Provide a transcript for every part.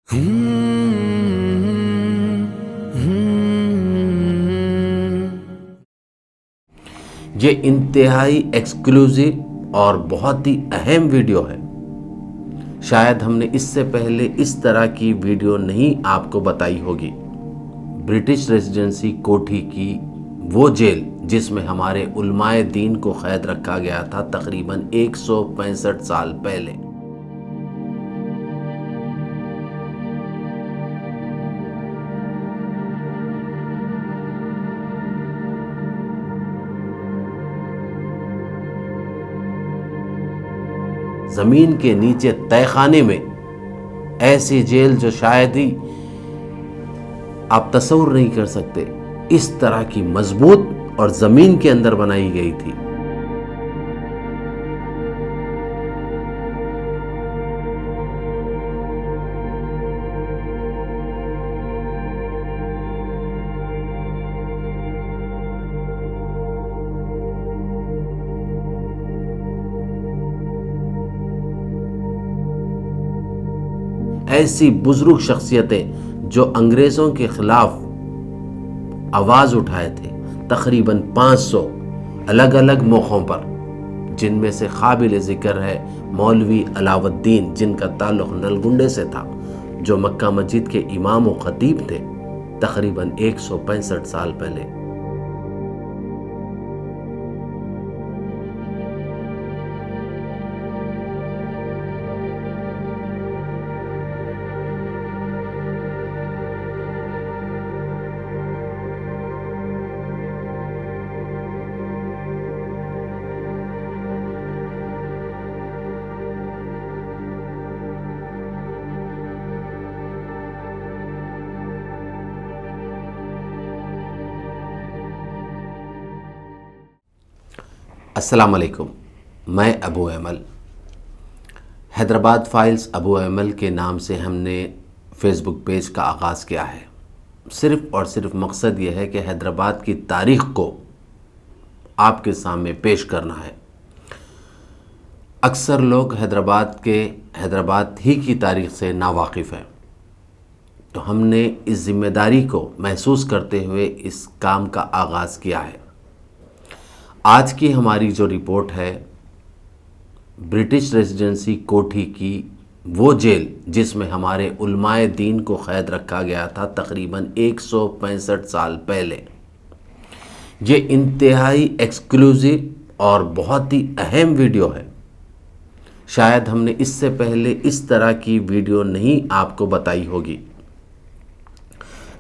ये इंतहाई एक्सक्लूसिव और बहुत ही अहम वीडियो है। शायद हमने इससे पहले इस तरह की वीडियो नहीं आपको बताई होगी। ब्रिटिश रेजिडेंसी कोठी की वो जेल जिसमें हमारे उलमाए दीन को कैद रखा गया था तकरीबन 165 साल पहले। जमीन के नीचे तहखाने में ऐसी जेल जो शायद ही आप तस्वुर नहीं कर सकते, इस तरह की मजबूत और जमीन के अंदर बनाई गई थी। ऐसी बुजुर्ग शख्सियतें जो अंग्रेजों के खिलाफ आवाज उठाए थे तकरीबन 500 अलग अलग मौक़ों पर, जिनमें से काबिल ज़िक्र है मौलवी अलाउद्दीन जिनका ताल्लुक़ नलगुंडे से था, जो मक्का मस्जिद के इमाम व खतीब थे तकरीबन 165 साल पहले। अस्सलाम वालेकुम, मैं अबू अमल। हैदराबाद फाइल्स अबू अमल के नाम से हमने फ़ेसबुक पेज का आगाज़ किया है। सिर्फ़ और सिर्फ मकसद ये है कि हैदराबाद की तारीख़ को आपके सामने पेश करना है। अक्सर लोग हैदराबाद ही की तारीख़ से नावाकिफ़ हैं, तो हमने इस ज़िम्मेदारी को महसूस करते हुए इस काम का आगाज़ किया है। आज की हमारी जो रिपोर्ट है, ब्रिटिश रेजिडेंसी कोठी की वो जेल जिसमें हमारे उलमाए दीन को कैद रखा गया था तकरीबन 165 साल पहले। ये इंतहाई एक्सक्लूसिव और बहुत ही अहम वीडियो है। शायद हमने इससे पहले इस तरह की वीडियो नहीं आपको बताई होगी।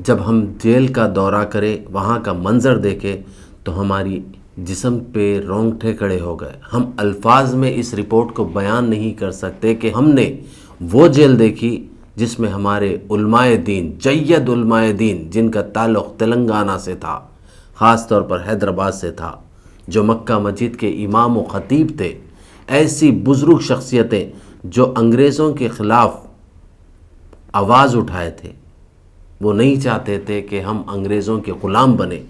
जब हम जेल का दौरा करें, वहाँ का मंज़र देखें, तो हमारी जिस्म पे रोंगटे खड़े हो गए। हम अल्फाज में इस रिपोर्ट को बयान नहीं कर सकते कि हमने वो जेल देखी जिसमें हमारे उलमाए दीन, जय्यद उलमाए दीन जिनका ताल्लुक़ तेलंगाना से था, ख़ास तौर पर हैदराबाद से था, जो मक्का मस्जिद के इमाम व खतीब थे। ऐसी बुजुर्ग शख्सियतें जो अंग्रेज़ों के ख़िलाफ़ आवाज़ उठाए थे, वो नहीं चाहते थे कि हम अंग्रेज़ों के ग़ुलाम बने।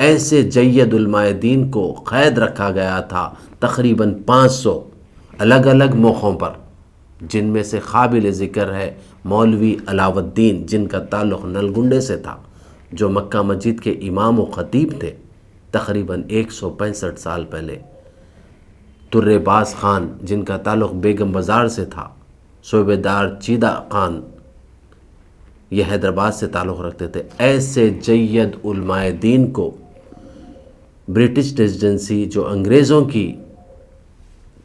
ऐसे जय्यद उलमाए दीन को कैद रखा गया था तकरीबन 500 अलग अलग मौक़ों पर, जिनमें से काबिल ज़िक्र है मौलवी अलाउद्दीन जिनका ताल्लुक़ नलगुंडे से था, जो मक्का मस्जिद के इमाम व खतीब थे तकरीबन 165 साल पहले। तुर्रेबाज ख़ान जिनका ताल्लुक़ बेगम बाज़ार से था, सूबेदार चीदा ख़ान ये हैदराबाद से ताल्लुक़ रखते थे। ऐसे जय्यद उलमाए दीन को ब्रिटिश रेजिडेंसी जो अंग्रेज़ों की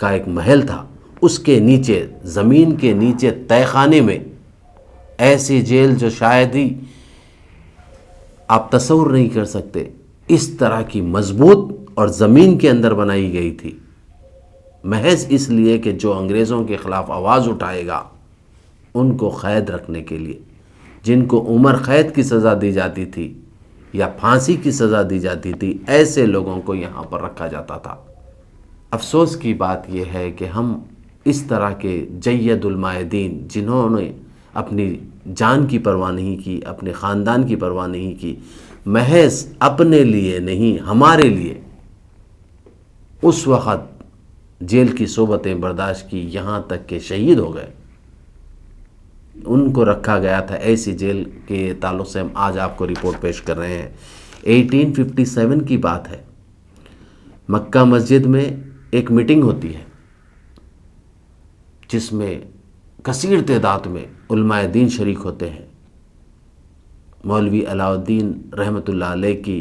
का एक महल था, उसके नीचे ज़मीन के नीचे तहखाने में ऐसी जेल जो शायद ही आप तस्वुर नहीं कर सकते, इस तरह की मजबूत और ज़मीन के अंदर बनाई गई थी, महज इसलिए कि जो अंग्रेज़ों के ख़िलाफ़ आवाज़ उठाएगा उनको कैद रखने के लिए। जिनको उम्र कैद की सज़ा दी जाती थी या फांसी की सज़ा दी जाती थी, ऐसे लोगों को यहाँ पर रखा जाता था। अफसोस की बात यह है कि हम इस तरह के जय्यद उलमाए दीन जिन्होंने अपनी जान की परवाह नहीं की, अपने ख़ानदान की परवाह नहीं की, महज अपने लिए नहीं हमारे लिए उस वक़्त जेल की सोबतें बर्दाश्त की, यहाँ तक के शहीद हो गए। उनको रखा गया था, ऐसी जेल के ताल्लुक़ से हम आज आपको रिपोर्ट पेश कर रहे हैं। 1857 की बात है। मक्का मस्जिद में एक मीटिंग होती है जिसमें कसीर तादाद में उलमाए दीन शरीक होते हैं। मौलवी अलाउद्दीन रहमतुल्लाह अलैह की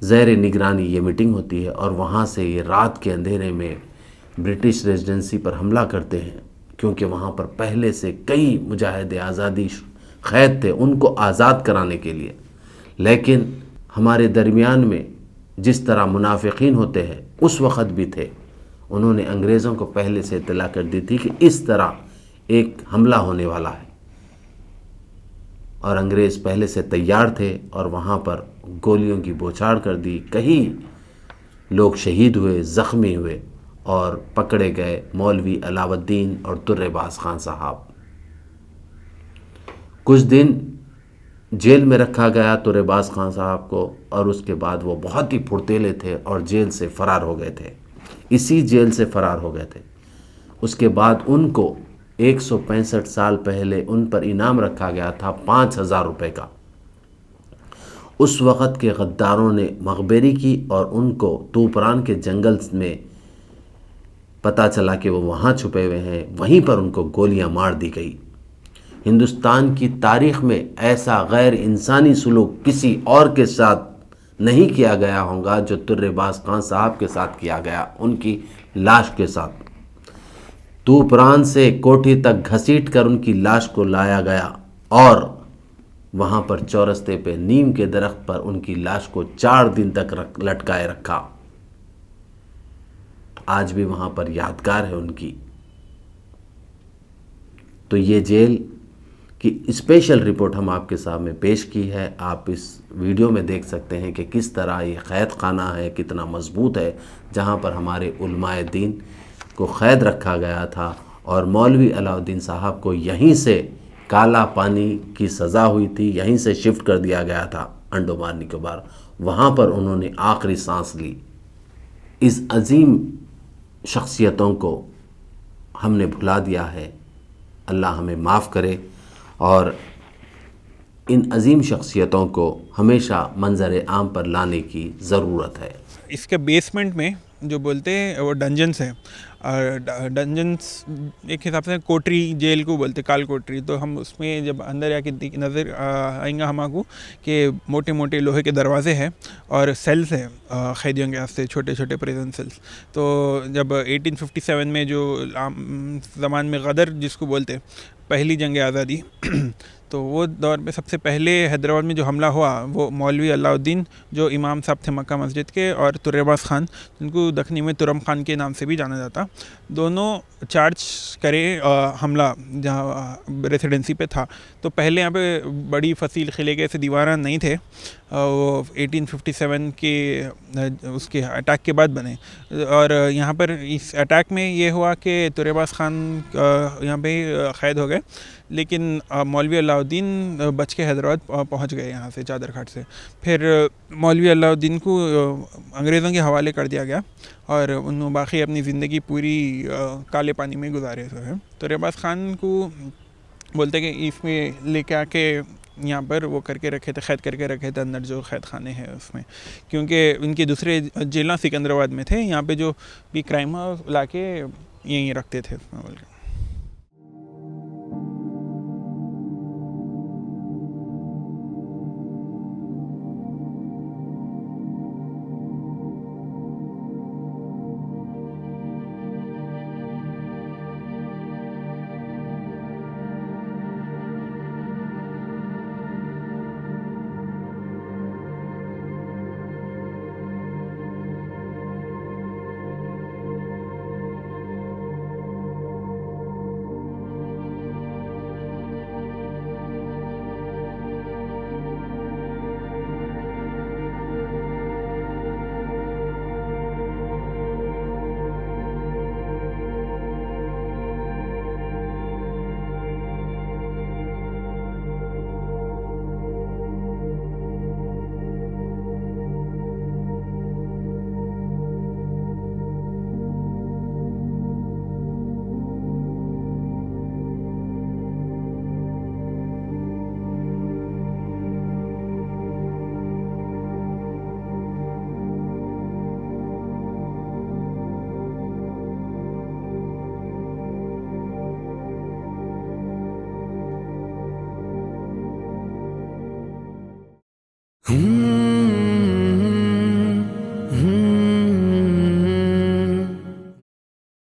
ज़ेर निगरानी ये मीटिंग होती है और वहाँ से ये रात के अंधेरे में ब्रिटिश रेजिडेंसी पर हमला करते हैं, क्योंकि वहाँ पर पहले से कई मुजाहिद आज़ादी क़ैद थे उनको आज़ाद कराने के लिए। लेकिन हमारे दरमियान में जिस तरह मुनाफिकीन होते हैं उस वक़्त भी थे, उन्होंने अंग्रेज़ों को पहले से इत्तला कर दी थी कि इस तरह एक हमला होने वाला है, और अंग्रेज़ पहले से तैयार थे और वहाँ पर गोलियों की बौछार कर दी। कई लोग शहीद हुए, ज़ख्मी हुए और पकड़े गए मौलवी अलाउद्दीन और तुर्रेबाज खान साहब। कुछ दिन जेल में रखा गया तुर्रेबाज खान साहब को, और उसके बाद वो बहुत ही फुर्तीले थे और जेल से फ़रार हो गए थे, इसी जेल से फ़रार हो गए थे। उसके बाद उनको 165 साल पहले उन पर इनाम रखा गया था 5,000 रुपये का। उस वक़्त के गद्दारों ने मखबरी की और उनको तूपरान के जंगल में पता चला कि वो वहाँ छुपे हुए हैं, वहीं पर उनको गोलियां मार दी गई। हिंदुस्तान की तारीख़ में ऐसा गैर इंसानी सलूक किसी और के साथ नहीं किया गया होगा जो तुर्रेबाज खान साहब के साथ किया गया, उनकी लाश के साथ। तूपरान से कोठी तक घसीट कर उनकी लाश को लाया गया और वहाँ पर चौरस्ते पे नीम के दरख्त पर उनकी लाश को 4 दिन तक लटकाए रखा। आज भी वहाँ पर यादगार है उनकी। तो ये जेल की स्पेशल रिपोर्ट हम आपके सामने पेश की है। आप इस वीडियो में देख सकते हैं कि किस तरह ये क़ैद खाना है, कितना मजबूत है, जहाँ पर हमारे उलमाए दीन को क़ैद रखा गया था और मौलवी अलाउद्दीन साहब को यहीं से काला पानी की सज़ा हुई थी, यहीं से शिफ्ट कर दिया गया था अंडमान निकोबार। वहाँ पर उन्होंने आखिरी सांस ली। इस अजीम शख्सियतों को हमने भुला दिया है, अल्लाह हमें माफ़ करे, और इन अजीम शख्सियतों को हमेशा मंजर आम पर लाने की ज़रूरत है। इसके बेसमेंट में जो बोलते हैं वो डंजन्स है, और डंजन्स एक हिसाब से कोठरी जेल को बोलते, काल कोठरी। तो हम उसमें जब अंदर आके नज़र आएंगा हमको कि मोटे मोटे लोहे के दरवाजे हैं और सेल्स हैं कैदियों के वास्ते, छोटे छोटे प्रिजन सेल्स। तो जब 1857 में जो ज़मान में गदर जिसको बोलते, पहली जंग आज़ादी तो वो दौर में सबसे पहले हैदराबाद में जो हमला हुआ वो मौलवी अलाउद्दीन जो इमाम साहब थे मक्का मस्जिद के, और तुर्रेबाज खान जिनको दखनी में तुरम खान के नाम से भी जाना जाता, दोनों चार्ज करे हमला जहाँ रेसिडेंसी पे था। तो पहले यहाँ पे बड़ी फसील किले के ऐसे दीवारा नहीं थे, वो 1857 के उसके अटैक के बाद बने। और यहाँ पर इस अटैक में ये हुआ कि तुर्रेबाज खान यहाँ पे क़ैद हो गए, लेकिन मौलवी अलाउद्दीन बच के हैदराबाद पहुँच गए यहाँ से चादर घाट से। फिर मौलवी अलाउद्दीन को अंग्रेज़ों के हवाले कर दिया गया और उन्होंने बाकी अपनी ज़िंदगी पूरी काले पानी में गुजारे हुए हैं। तुर्रेबाज खान को बोलते कि इसमें लेके आके यहाँ पर वो करके रखे थे, क़ैद करके रखे थे अंदर जो क़ैद खाने हैं उसमें, क्योंकि उनके दूसरे जेल सिकंदराबाद में थे, यहाँ पे जो भी क्राइम ला के यहीं रखते थे उसमें बोल के। Hmm.